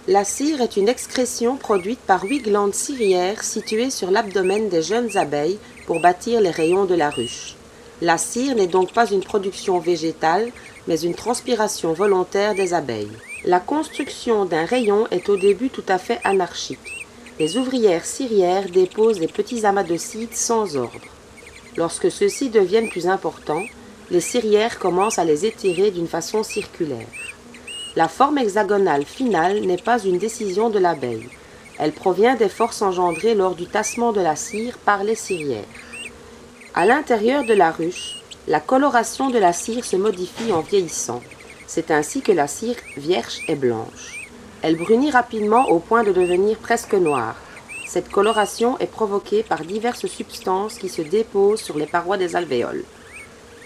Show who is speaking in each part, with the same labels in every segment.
Speaker 1: La cire est une excrétion produite par 8 glandes cirières situées sur l'abdomen des jeunes abeilles pour bâtir les rayons de la ruche. La cire n'est donc pas une production végétale, mais une transpiration volontaire des abeilles. La construction d'un rayon est au début tout à fait anarchique. Les ouvrières cirières déposent des petits amas de cire sans ordre. Lorsque ceux-ci deviennent plus importants, les cirières commencent à les étirer d'une façon circulaire. La forme hexagonale finale n'est pas une décision de l'abeille. Elle provient des forces engendrées lors du tassement de la cire par les cirières. À l'intérieur de la ruche, la coloration de la cire se modifie en vieillissant. C'est ainsi que la cire vierge est blanche. Elle brunit rapidement au point de devenir presque noire. Cette coloration est provoquée par diverses substances qui se déposent sur les parois des alvéoles.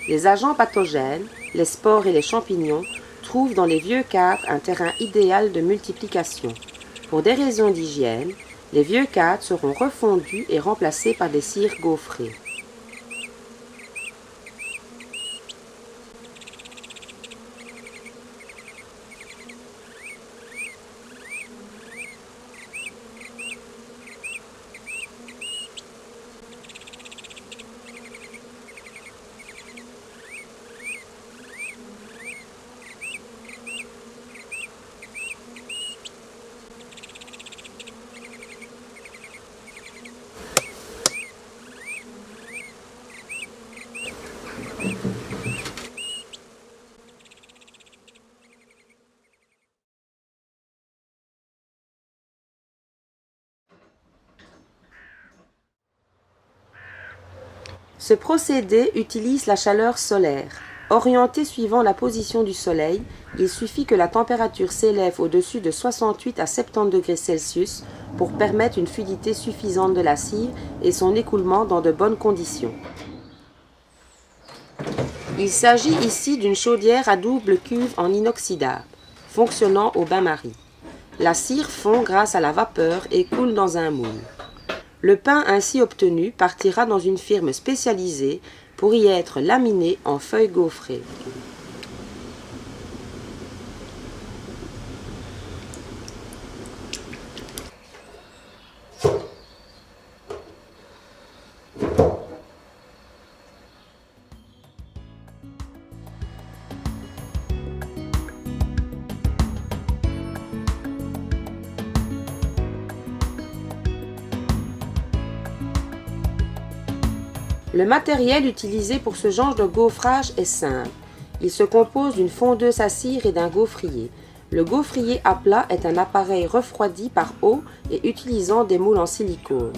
Speaker 1: Les agents pathogènes, les spores et les champignons trouvent dans les vieux cadres un terrain idéal de multiplication. Pour des raisons d'hygiène, les vieux cadres seront refondus et remplacés par des cires gaufrées. Ce procédé utilise la chaleur solaire. Orienté suivant la position du soleil, il suffit que la température s'élève au-dessus de 68 à 70 degrés Celsius pour permettre une fluidité suffisante de la cire et son écoulement dans de bonnes conditions. Il s'agit ici d'une chaudière à double cuve en inoxydable, fonctionnant au bain-marie. La cire fond grâce à la vapeur et coule dans un moule. Le pain ainsi obtenu partira dans une firme spécialisée pour y être laminé en feuilles gaufrées. Le matériel utilisé pour ce genre de gaufrage est simple. Il se compose d'une fondeuse à cire et d'un gaufrier. Le gaufrier à plat est un appareil refroidi par eau et utilisant des moules en silicone.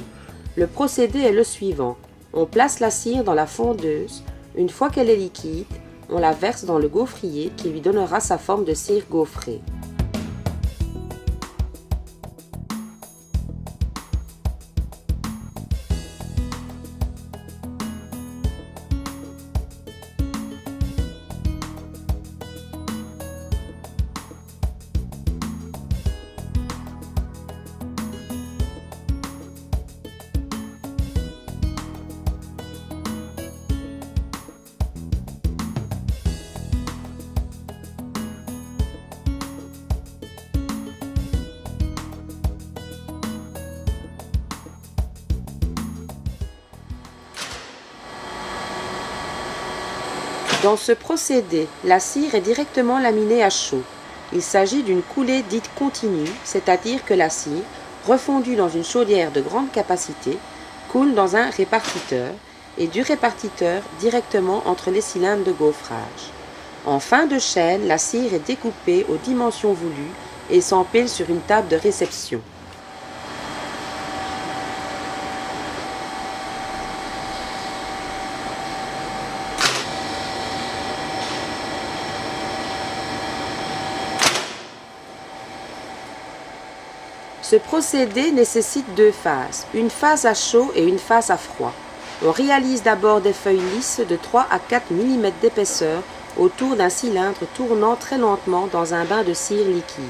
Speaker 1: Le procédé est le suivant. On place la cire dans la fondeuse. Une fois qu'elle est liquide, on la verse dans le gaufrier qui lui donnera sa forme de cire gaufrée. Dans ce procédé, la cire est directement laminée à chaud. Il s'agit d'une coulée dite continue, c'est-à-dire que la cire, refondue dans une chaudière de grande capacité, coule dans un répartiteur et du répartiteur directement entre les cylindres de gaufrage. En fin de chaîne, la cire est découpée aux dimensions voulues et s'empile sur une table de réception. Ce procédé nécessite deux phases, une phase à chaud et une phase à froid. On réalise d'abord des feuilles lisses de 3 à 4 mm d'épaisseur autour d'un cylindre tournant très lentement dans un bain de cire liquide.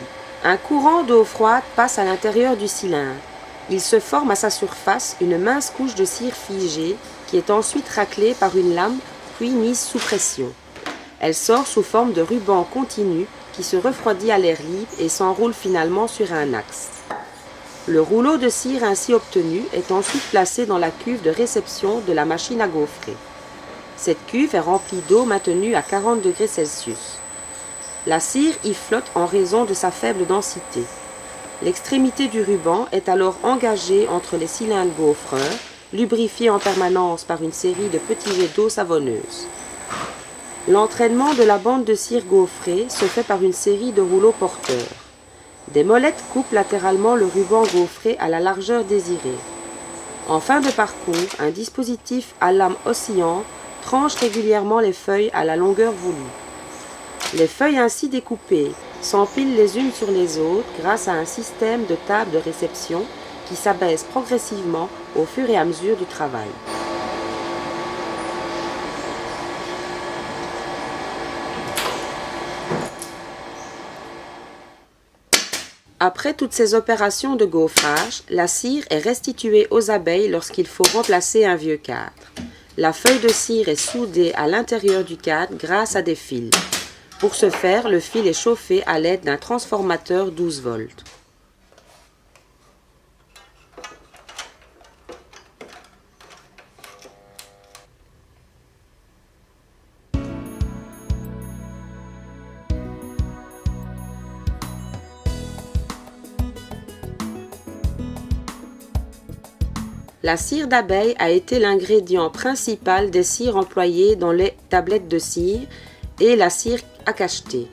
Speaker 1: Un courant d'eau froide passe à l'intérieur du cylindre. Il se forme à sa surface une mince couche de cire figée qui est ensuite raclée par une lame puis mise sous pression. Elle sort sous forme de ruban continu qui se refroidit à l'air libre et s'enroule finalement sur un axe. Le rouleau de cire ainsi obtenu est ensuite placé dans la cuve de réception de la machine à gaufrer. Cette cuve est remplie d'eau maintenue à 40 degrés Celsius. La cire y flotte en raison de sa faible densité. L'extrémité du ruban est alors engagée entre les cylindres gaufreurs, lubrifiés en permanence par une série de petits jets d'eau savonneuse. L'entraînement de la bande de cire gaufrée se fait par une série de rouleaux porteurs. Des molettes coupent latéralement le ruban gaufré à la largeur désirée. En fin de parcours, un dispositif à lame oscillante tranche régulièrement les feuilles à la longueur voulue. Les feuilles ainsi découpées s'empilent les unes sur les autres grâce à un système de tables de réception qui s'abaisse progressivement au fur et à mesure du travail. Après toutes ces opérations de gaufrage, la cire est restituée aux abeilles lorsqu'il faut remplacer un vieux cadre. La feuille de cire est soudée à l'intérieur du cadre grâce à des fils. Pour ce faire, le fil est chauffé à l'aide d'un transformateur 12 volts. La cire d'abeille a été l'ingrédient principal des cires employées dans les tablettes de cire et la cire à cacheter.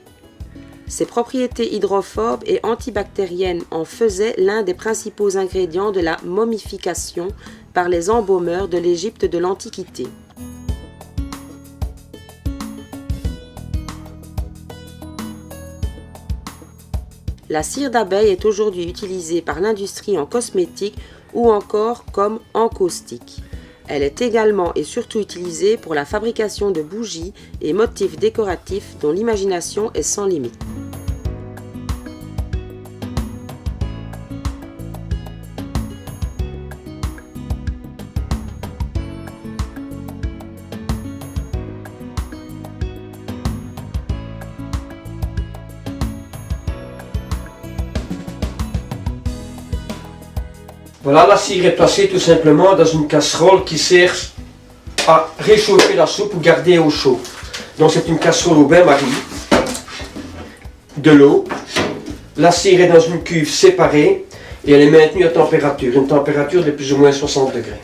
Speaker 1: Ses propriétés hydrophobes et antibactériennes en faisaient l'un des principaux ingrédients de la momification par les embaumeurs de l'Égypte de l'Antiquité. La cire d'abeille est aujourd'hui utilisée par l'industrie en cosmétique ou encore comme encaustique. Elle est également et surtout utilisée pour la fabrication de bougies et motifs décoratifs dont l'imagination est sans limite.
Speaker 2: Voilà, la cire est placée tout simplement dans une casserole qui sert à réchauffer la soupe ou garder au chaud. Donc c'est une casserole au bain-marie, de l'eau, la cire est dans une cuve séparée et elle est maintenue à température, une température de plus ou moins 60 degrés.